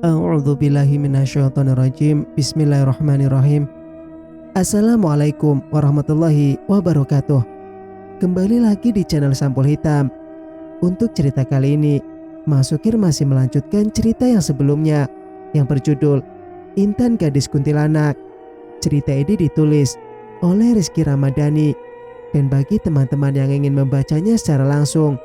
A'udzubillahi minasyaitonirrajim. Bismillahirrahmanirrahim. Assalamualaikum warahmatullahi wabarakatuh. Kembali lagi di channel Sampul Hitam. Untuk cerita kali ini, Mas Sukir masih melanjutkan cerita yang sebelumnya yang berjudul Intan Gadis Kuntilanak. Cerita ini ditulis oleh Rizky Ramadhani, dan bagi teman-teman yang ingin membacanya secara langsung,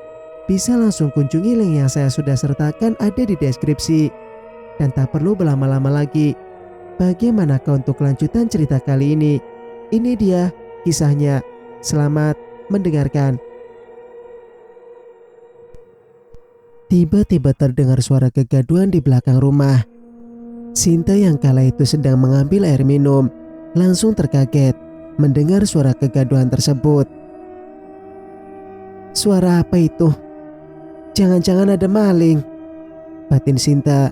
bisa langsung kunjungi link yang saya sudah sertakan ada di deskripsi. Dan tak perlu berlama-lama lagi, bagaimanakah untuk kelanjutan cerita kali ini? Ini dia kisahnya. Selamat mendengarkan. Tiba-tiba terdengar suara kegaduhan di belakang rumah. Sinta yang kala itu sedang mengambil air minum langsung terkaget mendengar suara kegaduhan tersebut. Suara apa itu? Jangan-jangan ada maling, batin Sinta.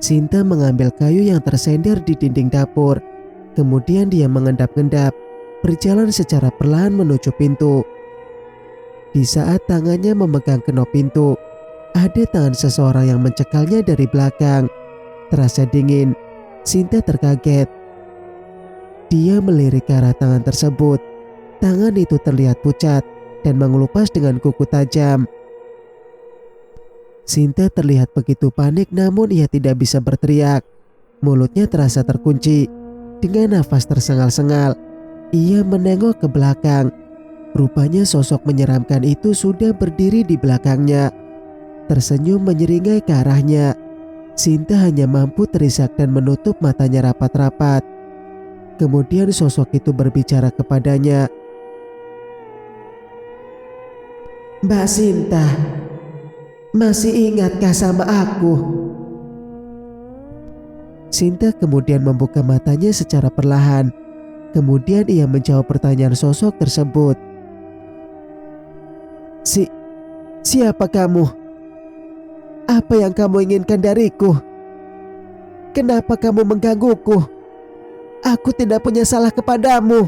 Sinta mengambil kayu yang tersender di dinding dapur. Kemudian dia mengendap-endap, berjalan secara perlahan menuju pintu. Di saat tangannya memegang kenop pintu, ada tangan seseorang yang mencekalnya dari belakang. Terasa dingin, Sinta terkaget. Dia melirik ke arah tangan tersebut. Tangan itu terlihat pucat dan mengelupas dengan kuku tajam. Sinta terlihat begitu panik, namun ia tidak bisa berteriak. Mulutnya terasa terkunci. Dengan nafas tersengal-sengal, ia menengok ke belakang. Rupanya sosok menyeramkan itu sudah berdiri di belakangnya, tersenyum menyeringai ke arahnya. Sinta hanya mampu terisak dan menutup matanya rapat-rapat. Kemudian sosok itu berbicara kepadanya. Mbak Sinta, masih ingatkah sama aku? Sinta kemudian membuka matanya secara perlahan. Kemudian ia menjawab pertanyaan sosok tersebut. Siapa kamu? Apa yang kamu inginkan dariku? Kenapa kamu menggangguku? Aku tidak punya salah kepadamu.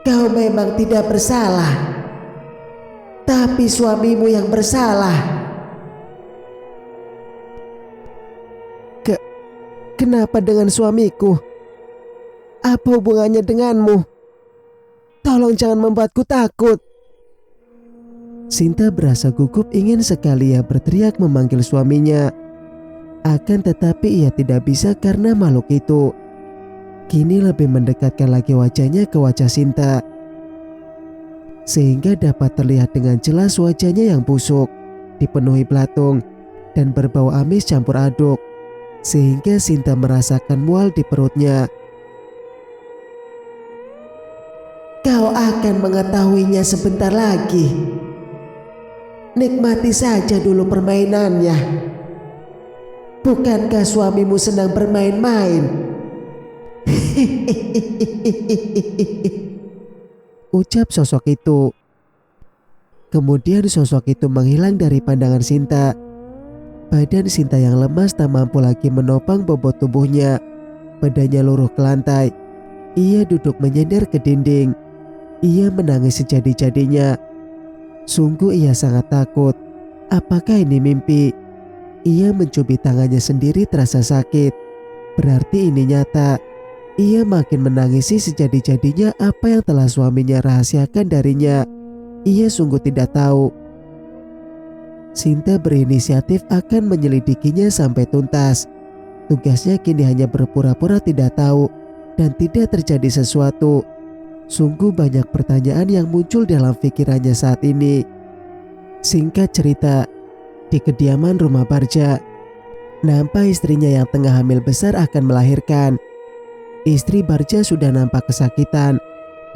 Kau memang tidak bersalah, tapi suamimu yang bersalah. Kenapa dengan suamiku? Apa hubungannya denganmu? Tolong jangan membuatku takut. Sinta berasa gugup, ingin sekali ia berteriak memanggil suaminya. Akan tetapi ia tidak bisa karena makhluk itu kini lebih mendekatkan lagi wajahnya ke wajah Sinta, sehingga dapat terlihat dengan jelas wajahnya yang busuk, dipenuhi belatung, dan berbau amis campur aduk, sehingga Sinta merasakan mual di perutnya. Kau akan mengetahuinya sebentar lagi. Nikmati saja dulu permainannya. Bukankah suamimu senang bermain-main? Ucap sosok itu. Kemudian sosok itu menghilang dari pandangan Sinta. Badan Sinta yang lemas tak mampu lagi menopang bobot tubuhnya. Badannya luruh ke lantai. Ia duduk menyender ke dinding. Ia menangis sejadi-jadinya. Sungguh ia sangat takut. Apakah ini mimpi? Ia mencubit tangannya sendiri, terasa sakit. Berarti ini nyata. Ia makin menangisi sejadi-jadinya apa yang telah suaminya rahasiakan darinya. Ia sungguh tidak tahu. Sinta berinisiatif akan menyelidikinya sampai tuntas. Tugasnya kini hanya berpura-pura tidak tahu dan tidak terjadi sesuatu. Sungguh banyak pertanyaan yang muncul dalam pikirannya saat ini. Singkat cerita, di kediaman rumah Barja, nampak istrinya yang tengah hamil besar akan melahirkan. Istri Barja sudah nampak kesakitan,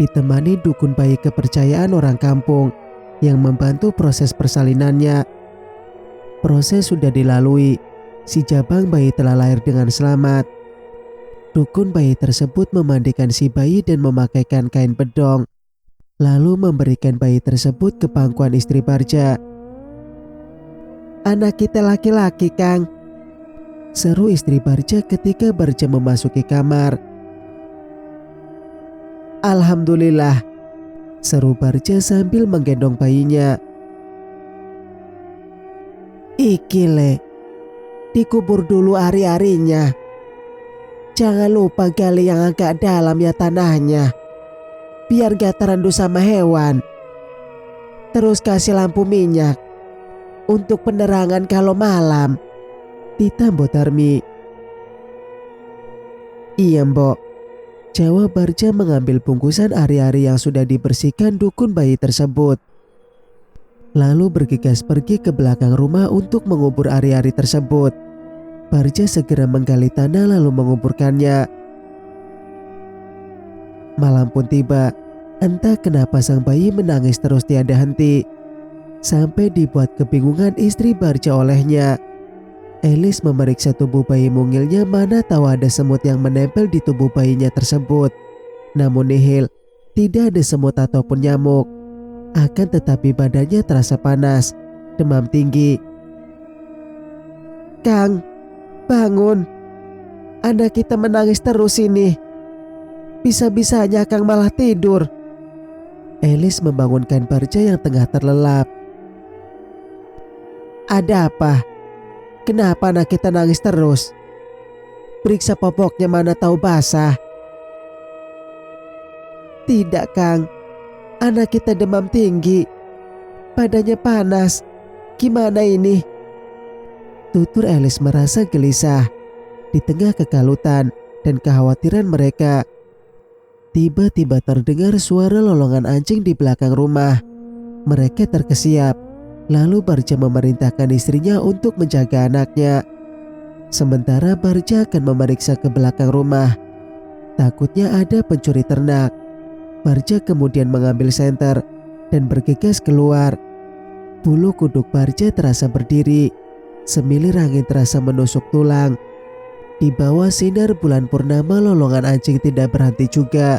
ditemani dukun bayi kepercayaan orang kampung yang membantu proses persalinannya. Proses sudah dilalui, si jabang bayi telah lahir dengan selamat. Dukun bayi tersebut memandikan si bayi dan memakaikan kain bedong, lalu memberikan bayi tersebut ke pangkuan istri Barja. Anak kita laki-laki, Kang, seru istri Barja ketika Barja memasuki kamar. Alhamdulillah, seru Barja sambil menggendong bayinya. Iki le, dikubur dulu ari-arinya. Jangan lupa gali yang agak dalam ya tanahnya, biar gak terendu sama hewan. Terus kasih lampu minyak untuk penerangan kalau malam, ditambah Darmi. Iya mbok, jawab Barja mengambil bungkusan ari-ari yang sudah dibersihkan dukun bayi tersebut. Lalu bergegas pergi ke belakang rumah untuk mengubur ari-ari tersebut. Barja segera menggali tanah lalu menguburkannya. Malam pun tiba, entah kenapa sang bayi menangis terus tiada henti. Sampai dibuat kebingungan istri Barja olehnya. Elis memeriksa tubuh bayi mungilnya, mana tahu ada semut yang menempel di tubuh bayinya tersebut. Namun nihil, tidak ada semut ataupun nyamuk. Akan tetapi badannya terasa panas, demam tinggi. Kang, bangun. Anak kita menangis terus ini. Bisa-bisanya Kang malah tidur. Elis membangunkan Barja yang tengah terlelap. Ada apa? Kenapa anak kita nangis terus? Periksa popoknya, mana tahu basah. Tidak Kang, anak kita demam tinggi. Badannya panas. Gimana ini? Tutur Elis merasa gelisah. Di tengah kekalutan dan kekhawatiran mereka, tiba-tiba terdengar suara lolongan anjing di belakang rumah. Mereka terkesiap. Lalu Barja memerintahkan istrinya untuk menjaga anaknya. Sementara Barja akan memeriksa ke belakang rumah. Takutnya ada pencuri ternak. Barja kemudian mengambil senter dan bergegas keluar. Bulu kuduk Barja terasa berdiri. Semilir angin terasa menusuk tulang. Di bawah sinar bulan purnama, lolongan anjing tidak berhenti juga.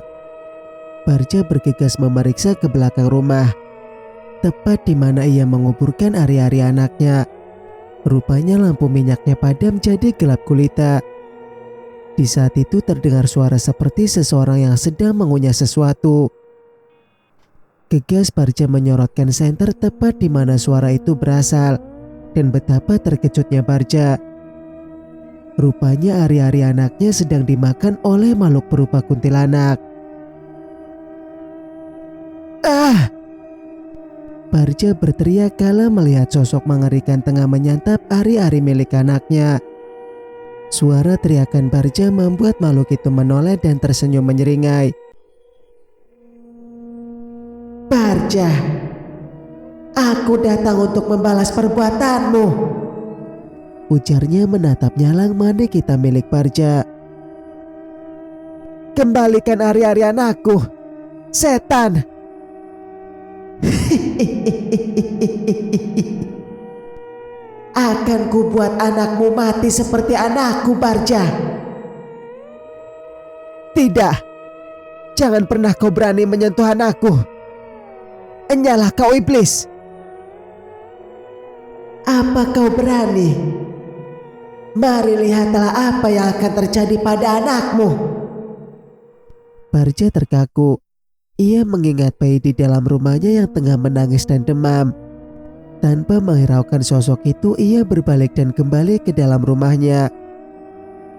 Barja bergegas memeriksa ke belakang rumah, tepat di mana ia menguburkan ari-ari anaknya. Rupanya lampu minyaknya padam jadi gelap gulita. Di saat itu terdengar suara seperti seseorang yang sedang mengunyah sesuatu. Gegas Barja menyorotkan senter tepat di mana suara itu berasal, dan betapa terkejutnya Barja. Rupanya ari-ari anaknya sedang dimakan oleh makhluk berupa kuntilanak. Ah! Barja berteriak kala melihat sosok mengerikan tengah menyantap ari-ari milik anaknya. Suara teriakan Barja membuat makhluk itu menoleh dan tersenyum menyeringai. Barja, aku datang untuk membalas perbuatanmu, ujarnya menatap nyalang manik hitam milik Barja. Kembalikan ari-ari anakku, setan! Akan kubuat anakmu mati seperti anakku, Barja. Tidak, jangan pernah kau berani menyentuh anakku. Enyalah kau iblis. Apa kau berani? Mari lihatlah apa yang akan terjadi pada anakmu. Barja terkaku. Ia mengingat bayi di dalam rumahnya yang tengah menangis dan demam. Tanpa menghiraukan sosok itu, ia berbalik dan kembali ke dalam rumahnya.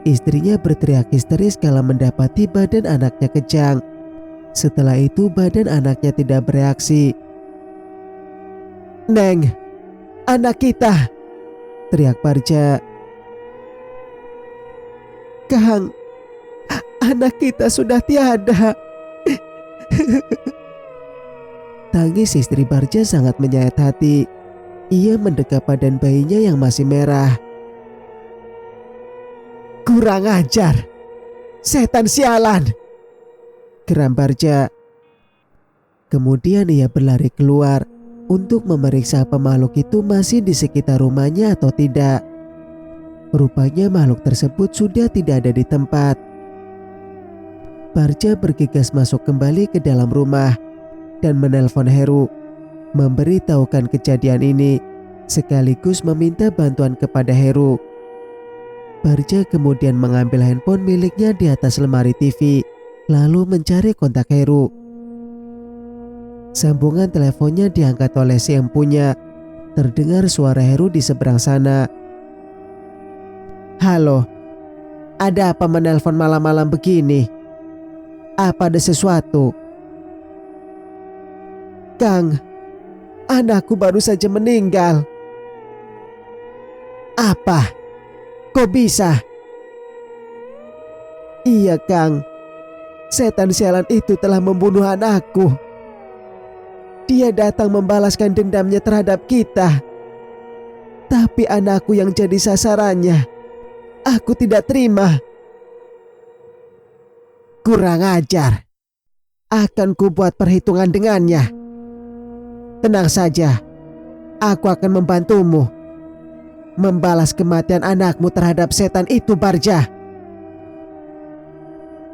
Istrinya berteriak histeris kala mendapati badan anaknya kejang. Setelah itu badan anaknya tidak bereaksi. Neng, anak kita, teriak Barja. Kang, anak kita sudah tiada. Tangis istri Barja sangat menyayat hati. Ia mendekap badan bayinya yang masih merah. Kurang ajar, setan sialan, geram Barja. Kemudian ia berlari keluar untuk memeriksa apa makhluk itu masih di sekitar rumahnya atau tidak. Rupanya makhluk tersebut sudah tidak ada di tempat. Barja bergegas masuk kembali ke dalam rumah dan menelpon Heru, memberitahukan kejadian ini sekaligus meminta bantuan kepada Heru. Barja kemudian mengambil handphone miliknya di atas lemari TV, lalu mencari kontak Heru. Sambungan teleponnya diangkat oleh si empunya, terdengar suara Heru di seberang sana. "Halo, ada apa menelpon malam-malam begini? Apa ada sesuatu?" "Kang, anakku baru saja meninggal." "Apa? Kok bisa?" "Iya Kang, setan sialan itu telah membunuh anakku. Dia datang membalaskan dendamnya terhadap kita. Tapi anakku yang jadi sasarannya. Aku tidak terima." "Kurang ajar. Akan kubuat perhitungan dengannya. Tenang saja, aku akan membantumu membalas kematian anakmu terhadap setan itu, Barja.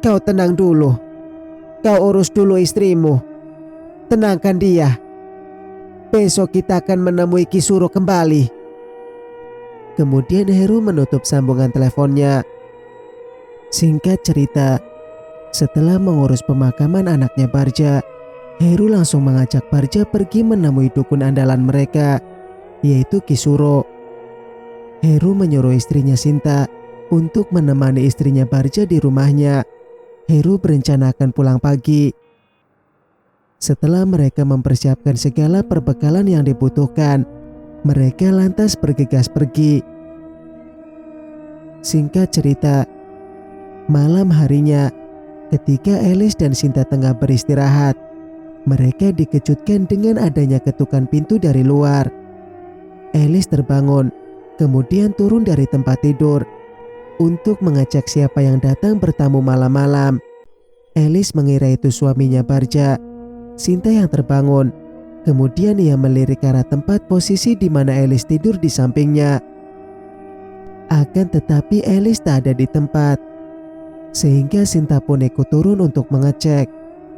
Kau tenang dulu. Kau urus dulu istrimu. Tenangkan dia. Besok kita akan menemui Ki Suro kembali." Kemudian Heru menutup sambungan teleponnya. Singkat cerita, setelah mengurus pemakaman anaknya Barja, Heru langsung mengajak Barja pergi menemui dukun andalan mereka, yaitu Ki Suro. Heru menyuruh istrinya Sinta untuk menemani istrinya Barja di rumahnya. Heru berencana akan pulang pagi. Setelah mereka mempersiapkan segala perbekalan yang dibutuhkan, mereka lantas bergegas pergi. Singkat cerita, malam harinya, ketika Elis dan Sinta tengah beristirahat, mereka dikejutkan dengan adanya ketukan pintu dari luar. Elis terbangun, kemudian turun dari tempat tidur untuk mengecek siapa yang datang bertamu malam-malam. Elis mengira itu suaminya Barja. Sinta yang terbangun, kemudian ia melirik ke arah tempat posisi di mana Elis tidur di sampingnya. Akan tetapi Elis tak ada di tempat, sehingga Sinta pun ikut turun untuk mengecek.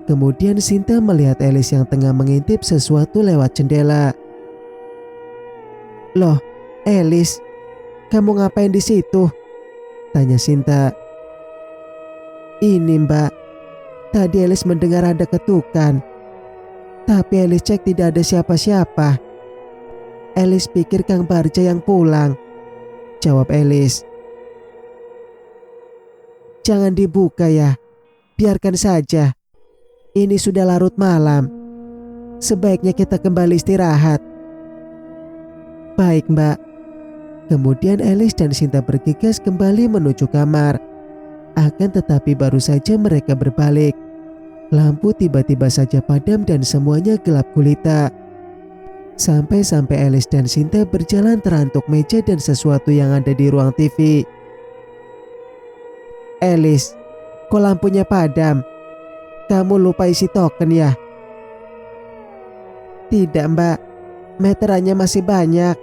Kemudian Sinta melihat Elis yang tengah mengintip sesuatu lewat jendela. "Loh, Elis, kamu ngapain di situ?" tanya Sinta. "Ini Mbak, tadi Elis mendengar ada ketukan. Tapi Elis cek tidak ada siapa-siapa. Elis pikir Kang Barja yang pulang," jawab Elis. "Jangan dibuka ya, biarkan saja. Ini sudah larut malam. Sebaiknya kita kembali istirahat." "Baik Mbak." Kemudian Elis dan Sinta bergegas kembali menuju kamar. Akan tetapi baru saja mereka berbalik, lampu tiba-tiba saja padam dan semuanya gelap gulita. Sampai-sampai Elis dan Sinta berjalan terantuk meja dan sesuatu yang ada di ruang TV. "Elis, kok lampunya padam? Kamu lupa isi token ya?" "Tidak Mbak, meterannya masih banyak."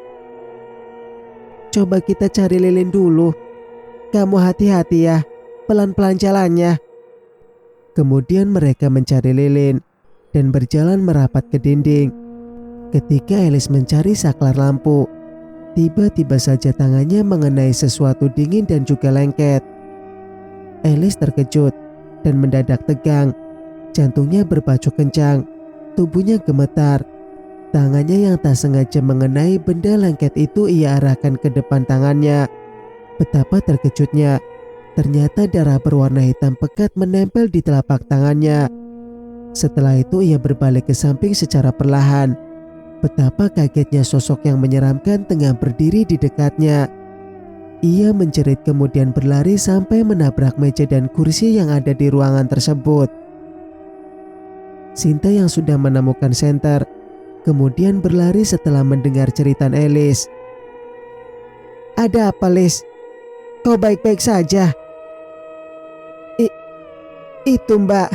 "Coba kita cari lilin dulu. Kamu hati-hati ya, pelan-pelan jalannya." Kemudian mereka mencari lilin dan berjalan merapat ke dinding. Ketika Elis mencari saklar lampu, tiba-tiba saja tangannya mengenai sesuatu dingin dan juga lengket. Elis terkejut dan mendadak tegang. Jantungnya berpacu kencang, tubuhnya gemetar. Tangannya yang tak sengaja mengenai benda lengket itu ia arahkan ke depan tangannya. Betapa terkejutnya, ternyata darah berwarna hitam pekat menempel di telapak tangannya. Setelah itu ia berbalik ke samping secara perlahan. Betapa kagetnya sosok yang menyeramkan tengah berdiri di dekatnya. Ia menjerit kemudian berlari sampai menabrak meja dan kursi yang ada di ruangan tersebut. Sinta yang sudah menemukan senter, kemudian berlari setelah mendengar cerita Elis. "Ada apa, Lis? Kau baik-baik saja?" Itu Mbak.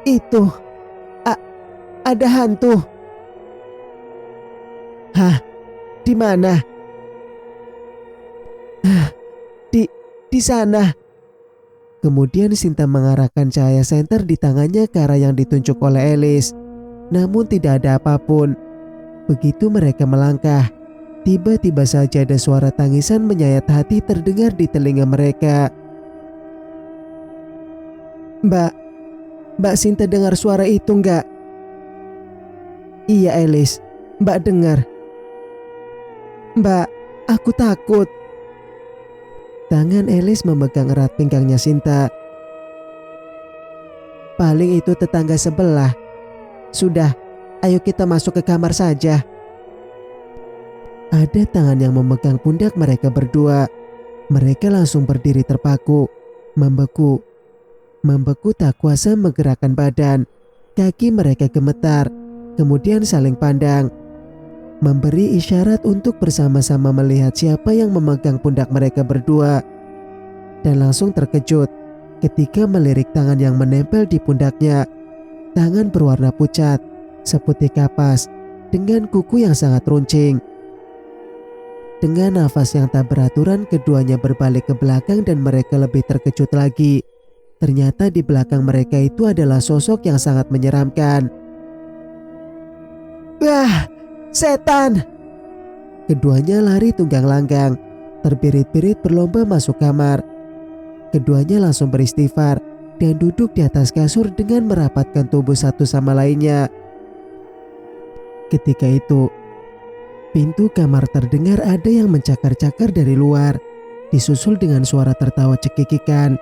Itu. Ada hantu." "Hah? Di mana?" Di sana." Kemudian Sinta mengarahkan cahaya senter di tangannya ke arah yang ditunjuk oleh Elis. Namun tidak ada apapun. Begitu mereka melangkah, tiba-tiba saja ada suara tangisan menyayat hati terdengar di telinga mereka. Mbak Sinta dengar suara itu enggak?" "Iya Elis, Mbak dengar. Mbak, aku takut. Tangan Elis memegang erat pinggangnya Sinta. Paling itu tetangga sebelah. Sudah, ayo kita masuk ke kamar saja. Ada tangan yang memegang pundak mereka berdua. Mereka langsung berdiri terpaku, membeku. Membeku tak kuasa menggerakkan badan. Kaki mereka gemetar, kemudian saling pandang. Memberi isyarat untuk bersama-sama melihat siapa yang memegang pundak mereka berdua. Dan langsung terkejut ketika melirik tangan yang menempel di pundaknya. Tangan berwarna pucat, seputih kapas, dengan kuku yang sangat runcing. Dengan nafas yang tak beraturan, keduanya berbalik ke belakang dan mereka lebih terkejut lagi. Ternyata di belakang mereka itu adalah sosok yang sangat menyeramkan. Wah, setan! Keduanya lari tunggang langgang, terbirit-birit berlomba masuk kamar. Keduanya langsung beristighfar dan duduk di atas kasur dengan merapatkan tubuh satu sama lainnya. Ketika itu, pintu kamar terdengar ada yang mencakar-cakar dari luar, disusul dengan suara tertawa cekikikan.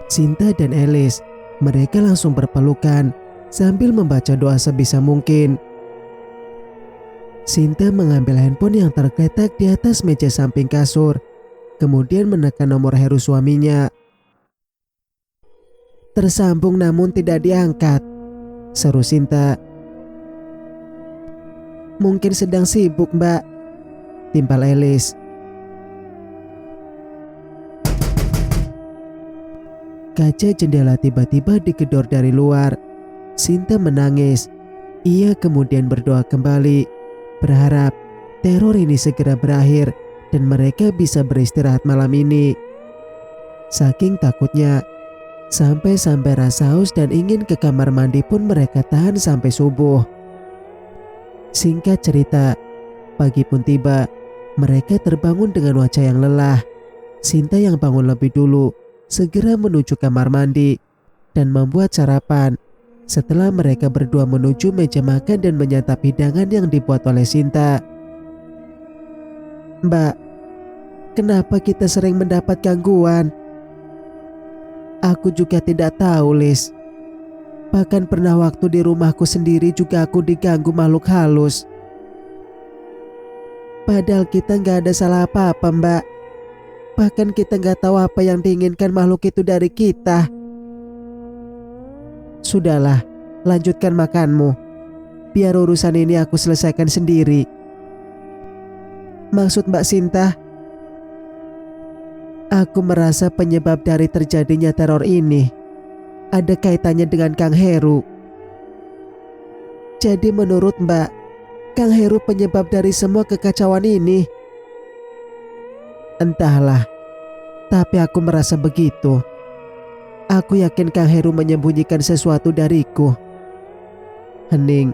Sinta dan Elis, mereka langsung berpelukan sambil membaca doa sebisa mungkin. Sinta mengambil handphone yang tergeletak di atas meja samping kasur, kemudian menekan nomor Heru suaminya. Tersambung namun tidak diangkat, seru Sinta. Mungkin sedang sibuk, Mbak, timpal Elis. Kaca jendela tiba-tiba digedor dari luar. Sinta menangis. Ia kemudian berdoa kembali, berharap teror ini segera berakhir dan mereka bisa beristirahat malam ini. Saking takutnya, sampai rasa haus dan ingin ke kamar mandi pun mereka tahan sampai subuh. Singkat cerita, pagi pun tiba. Mereka terbangun dengan wajah yang lelah. Sinta yang bangun lebih dulu segera menuju kamar mandi dan membuat sarapan. Setelah mereka berdua menuju meja makan dan menyantap hidangan yang dibuat oleh Sinta. Mbak, kenapa kita sering mendapat gangguan? Aku juga tidak tahu, Lis. Bahkan pernah waktu di rumahku sendiri juga aku diganggu makhluk halus. Padahal kita nggak ada salah apa-apa, Mbak. Bahkan kita nggak tahu apa yang diinginkan makhluk itu dari kita. Sudahlah, lanjutkan makanmu. Biar urusan ini aku selesaikan sendiri. Maksud Mbak Sinta? Aku merasa penyebab dari terjadinya teror ini ada kaitannya dengan Kang Heru. Jadi menurut Mbak, Kang Heru penyebab dari semua kekacauan ini? Entahlah, tapi aku merasa begitu. Aku yakin Kang Heru menyembunyikan sesuatu dariku. Hening.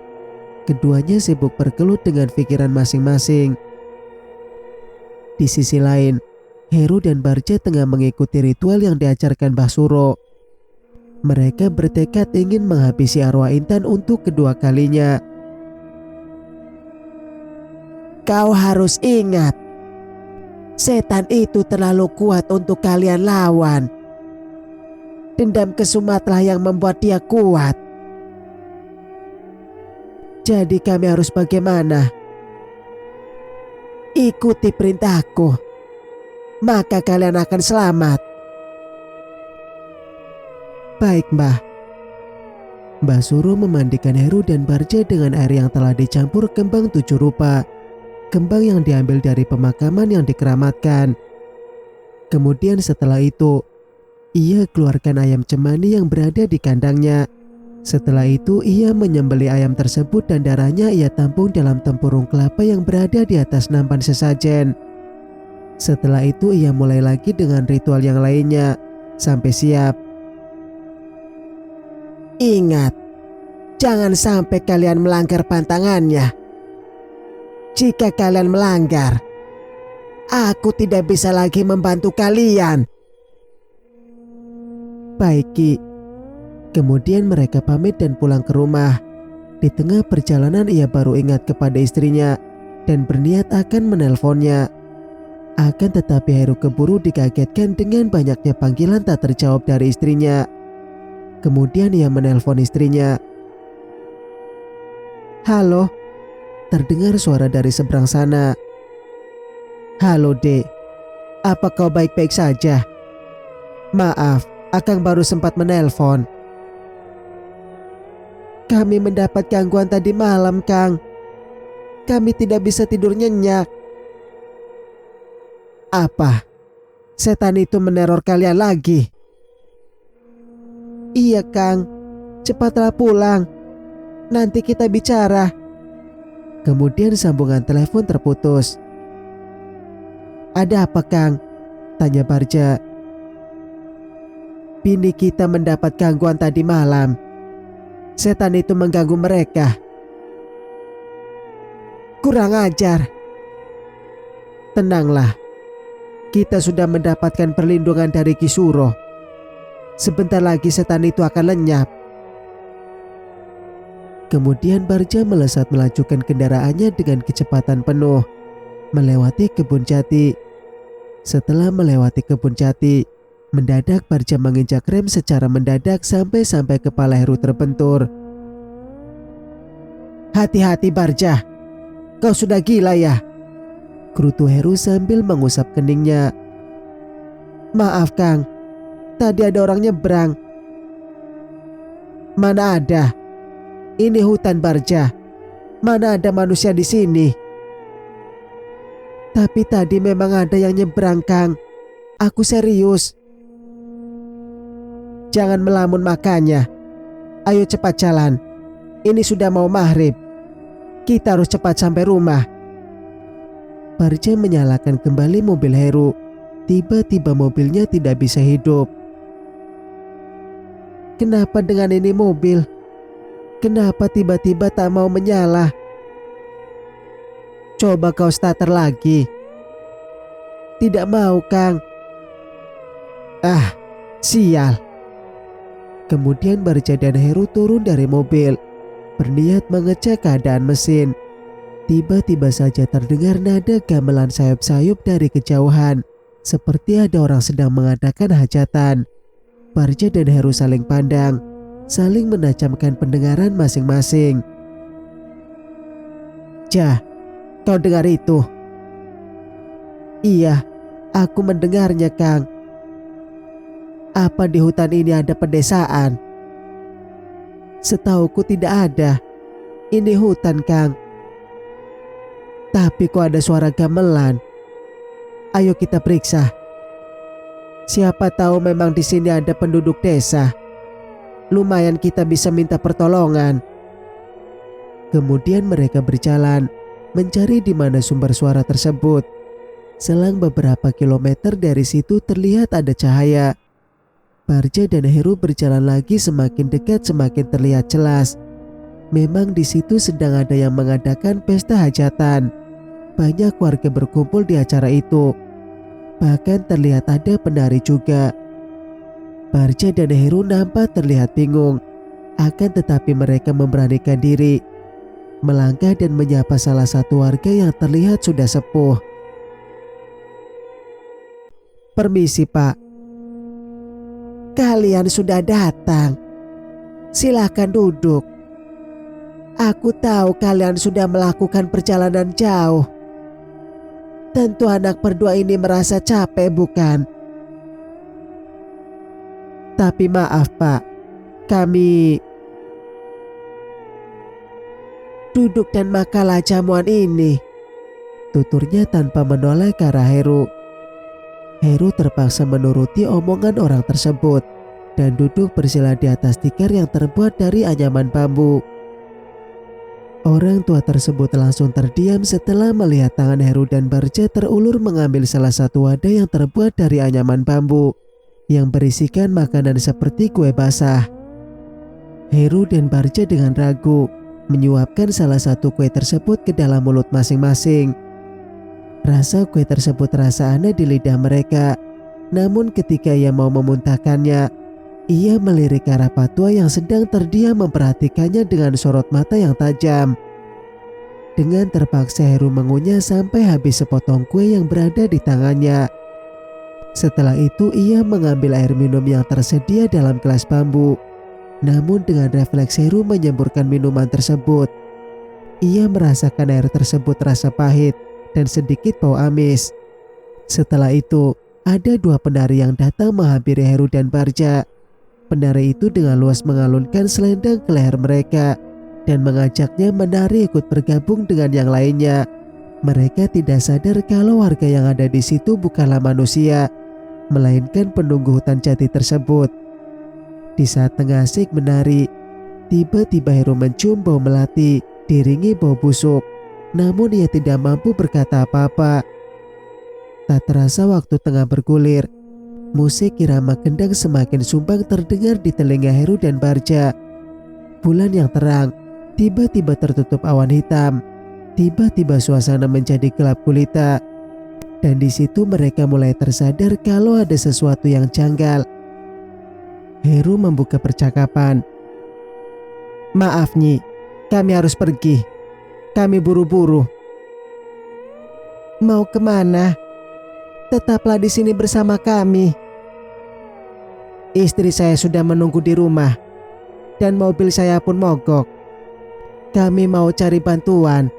Keduanya sibuk bergelut dengan pikiran masing-masing. Di sisi lain, Heru dan Barja tengah mengikuti ritual yang diajarkan Mbah Suro. Mereka bertekad ingin menghabisi arwah Intan untuk kedua kalinya. Kau harus ingat, setan itu terlalu kuat untuk kalian lawan. Dendam ke Sumatlah yang membuat dia kuat. Jadi kami harus bagaimana? Ikuti perintahku, maka kalian akan selamat. Baik, Mbah. Mbah Suro memandikan Heru dan Barja dengan air yang telah dicampur kembang 7 rupa. Kembang yang diambil dari pemakaman yang dikeramatkan. Kemudian setelah itu, ia keluarkan ayam cemani yang berada di kandangnya. Setelah itu ia menyembelih ayam tersebut dan darahnya ia tampung dalam tempurung kelapa yang berada di atas nampan sesajen. Setelah itu ia mulai lagi dengan ritual yang lainnya sampai siap. Ingat, jangan sampai kalian melanggar pantangannya. Jika kalian melanggar, aku tidak bisa lagi membantu kalian. Baik, Ki. Kemudian mereka pamit dan pulang ke rumah. Di tengah perjalanan ia baru ingat kepada istrinya dan berniat akan menelponnya. Akan tetapi Heru keburu dikagetkan dengan banyaknya panggilan tak terjawab dari istrinya. Kemudian ia menelpon istrinya. "Halo," terdengar suara dari seberang sana. "Halo Dek, apa kau baik-baik saja? Maaf, Akang baru sempat menelpon. Kami mendapat gangguan tadi malam, Kang. Kami tidak bisa tidur nyenyak." "Apa? Setan itu meneror kalian lagi?" "Iya, Kang. Cepatlah pulang. Nanti kita bicara." Kemudian sambungan telepon terputus. "Ada apa, Kang?" tanya Barja. "Bini kita mendapat gangguan tadi malam. Setan itu mengganggu mereka." "Kurang ajar." "Tenanglah. Kita sudah mendapatkan perlindungan dari Ki Suro. Sebentar lagi setan itu akan lenyap." Kemudian Barja melesat melajukan kendaraannya dengan kecepatan penuh, melewati kebun jati. Setelah melewati kebun jati, mendadak Barja menginjak rem secara mendadak sampai kepala Heru terbentur. "Hati-hati Barja, kau sudah gila ya?" gerutu Heru sambil mengusap keningnya. "Maaf Kang, tadi ada orang nyebrang." "Mana ada? Ini hutan Barja. Mana ada manusia di sini?" "Tapi tadi memang ada yang nyebrang Kang. Aku serius." "Jangan melamun makanya. Ayo cepat jalan. Ini sudah mau maghrib. Kita harus cepat sampai rumah." Barja menyalakan kembali mobil Heru. Tiba-tiba mobilnya tidak bisa hidup. "Kenapa dengan ini mobil? Kenapa tiba-tiba tak mau menyala?" "Coba kau starter lagi." "Tidak mau Kang." "Ah, sial." Kemudian Barja dan Heru turun dari mobil, berniat mengecek keadaan mesin. Tiba-tiba saja terdengar nada gamelan sayup-sayup dari kejauhan, seperti ada orang sedang mengadakan hajatan. Barja dan Heru saling pandang, saling menajamkan pendengaran masing-masing. "Jah, kau dengar itu?" "Iya, aku mendengarnya Kang." "Apa di hutan ini ada pedesaan?" "Setauku tidak ada. Ini hutan Kang." "Tapi kok ada suara gamelan? Ayo kita periksa. Siapa tahu memang di sini ada penduduk desa. Lumayan kita bisa minta pertolongan." Kemudian mereka berjalan mencari di mana sumber suara tersebut. Selang beberapa kilometer dari situ terlihat ada cahaya. Barja dan Heru berjalan lagi, semakin dekat semakin terlihat jelas. Memang di situ sedang ada yang mengadakan pesta hajatan. Banyak warga berkumpul di acara itu. Bahkan terlihat ada penari juga. Barja dan Heru nampak terlihat bingung. Akan tetapi mereka memberanikan diri, melangkah dan menyapa salah satu warga yang terlihat sudah sepuh. "Permisi Pak." "Kalian sudah datang. Silakan duduk. Aku tahu kalian sudah melakukan perjalanan jauh. Tentu anak berdua ini merasa capek, bukan? Tapi maaf Pak, kami..." "Duduk dan makanlah jamuan ini," tuturnya tanpa menoleh ke arah Heru. Heru terpaksa menuruti omongan orang tersebut dan duduk bersila di atas tikar yang terbuat dari anyaman bambu. Orang tua tersebut langsung terdiam setelah melihat tangan Heru dan Barja terulur mengambil salah satu wadah yang terbuat dari anyaman bambu yang berisikan makanan seperti kue basah. Heru dan Barja dengan ragu menyuapkan salah satu kue tersebut ke dalam mulut masing-masing. Rasa kue tersebut terasa aneh di lidah mereka. Namun ketika ia mau memuntahkannya, ia melirik ke arah Patwa yang sedang terdiam memperhatikannya dengan sorot mata yang tajam. Dengan terpaksa Heru mengunyah sampai habis sepotong kue yang berada di tangannya. Setelah itu ia mengambil air minum yang tersedia dalam gelas bambu. Namun dengan refleks Heru menyemburkan minuman tersebut, ia merasakan air tersebut rasa pahit dan sedikit bau amis. Setelah itu, ada dua penari yang datang menghampiri Heru dan Barja. Penari itu dengan luas mengalunkan selendang ke leher mereka dan mengajaknya menari ikut bergabung dengan yang lainnya. Mereka tidak sadar kalau warga yang ada di situ bukanlah manusia, melainkan penunggu hutan jati tersebut. Di saat tengah asik menari, tiba-tiba Heru mencium bau melati diiringi bau busuk. Namun ia tidak mampu berkata apa-apa. Tak terasa waktu tengah bergulir, musik irama gendang semakin sumbang terdengar di telinga Heru dan Barja. Bulan yang terang tiba-tiba tertutup awan hitam. Tiba-tiba suasana menjadi gelap gulita. Dan di situ mereka mulai tersadar kalau ada sesuatu yang janggal. Heru membuka percakapan. "Maaf Nyi, kami harus pergi. Kami buru-buru." "Mau kemana? Tetaplah di sini bersama kami." "Istri saya sudah menunggu di rumah dan mobil saya pun mogok. Kami mau cari bantuan."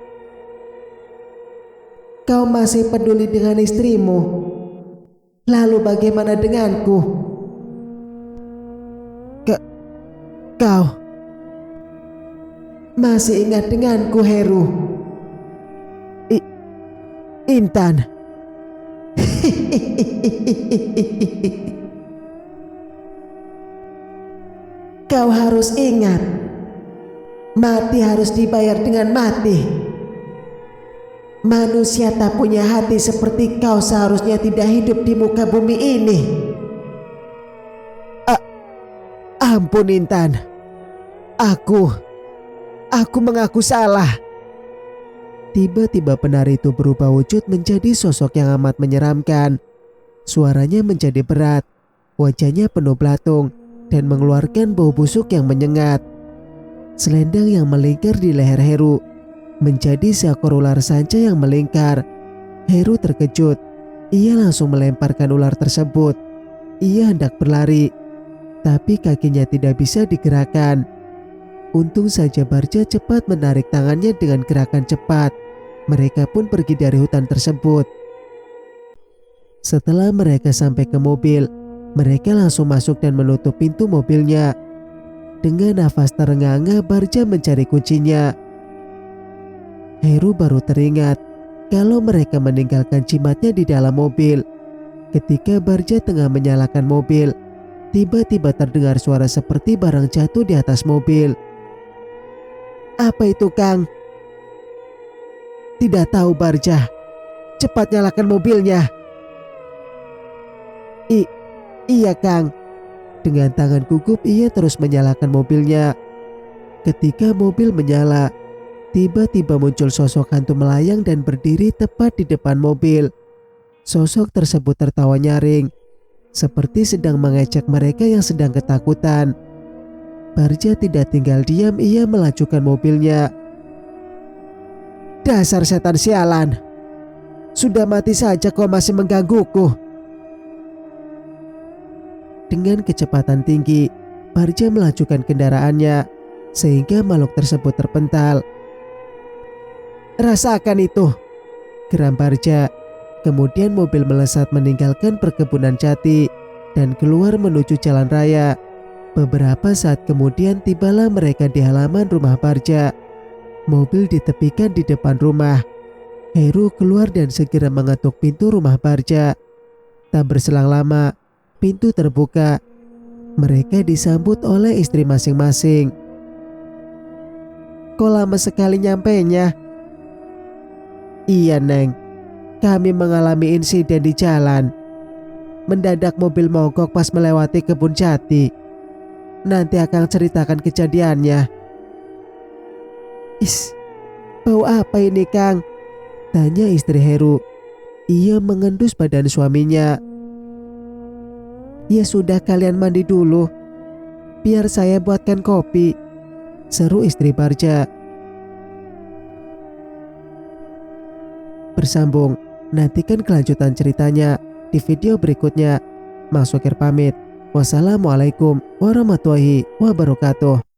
"Kau masih peduli dengan istrimu? Lalu bagaimana denganku? Kau masih ingat denganku, Heru?" Intan." "Kau harus ingat, mati harus dibayar dengan mati. Manusia tak punya hati seperti kau seharusnya tidak hidup di muka bumi ini." "Ampun Intan, aku mengaku salah." Tiba-tiba penari itu berubah wujud menjadi sosok yang amat menyeramkan. Suaranya menjadi berat, wajahnya penuh belatung dan mengeluarkan bau busuk yang menyengat. Selendang yang melingkar di leher Heru menjadi seekor ular sanca yang melingkar. Heru terkejut. Ia langsung melemparkan ular tersebut. Ia hendak berlari, tapi kakinya tidak bisa digerakkan. Untung saja Barja cepat menarik tangannya dengan gerakan cepat. Mereka pun pergi dari hutan tersebut. Setelah mereka sampai ke mobil, mereka langsung masuk dan menutup pintu mobilnya. Dengan nafas terengah-engah Barja mencari kuncinya. Heru baru teringat kalau mereka meninggalkan jimatnya di dalam mobil. Ketika Barja tengah menyalakan mobil, tiba-tiba terdengar suara seperti barang jatuh di atas mobil. "Apa itu, Kang?" "Tidak tahu Barja. Cepat nyalakan mobilnya." Iya Kang." Dengan tangan gugup ia terus menyalakan mobilnya. Ketika mobil menyala, tiba-tiba muncul sosok hantu melayang dan berdiri tepat di depan mobil. Sosok tersebut tertawa nyaring, seperti sedang mengejek mereka yang sedang ketakutan. Barja tidak tinggal diam, ia melajukan mobilnya. "Dasar setan sialan, sudah mati saja kau masih menggangguku." Dengan kecepatan tinggi, Barja melajukan kendaraannya sehingga makhluk tersebut terpental. "Rasakan itu," geram Barja. Kemudian mobil melesat meninggalkan perkebunan jati dan keluar menuju jalan raya. Beberapa saat kemudian tibalah mereka di halaman rumah Barja. Mobil ditepikan di depan rumah. Heru keluar dan segera mengetuk pintu rumah Barja. Tak berselang lama, pintu terbuka. Mereka disambut oleh istri masing-masing. "Kok lama sekali nyampainya?" "Iya Neng, kami mengalami insiden di jalan. Mendadak mobil mogok pas melewati kebun jati. Nanti akan ceritakan kejadiannya." Bau apa ini Kang?" tanya istri Heru. Ia mengendus badan suaminya. "Ya sudah, kalian mandi dulu. Biar saya buatkan kopi," seru istri Barja. bersambung. Nantikan kelanjutan ceritanya di video berikutnya. Mas Wakir pamit. Wassalamualaikum warahmatullahi wabarakatuh.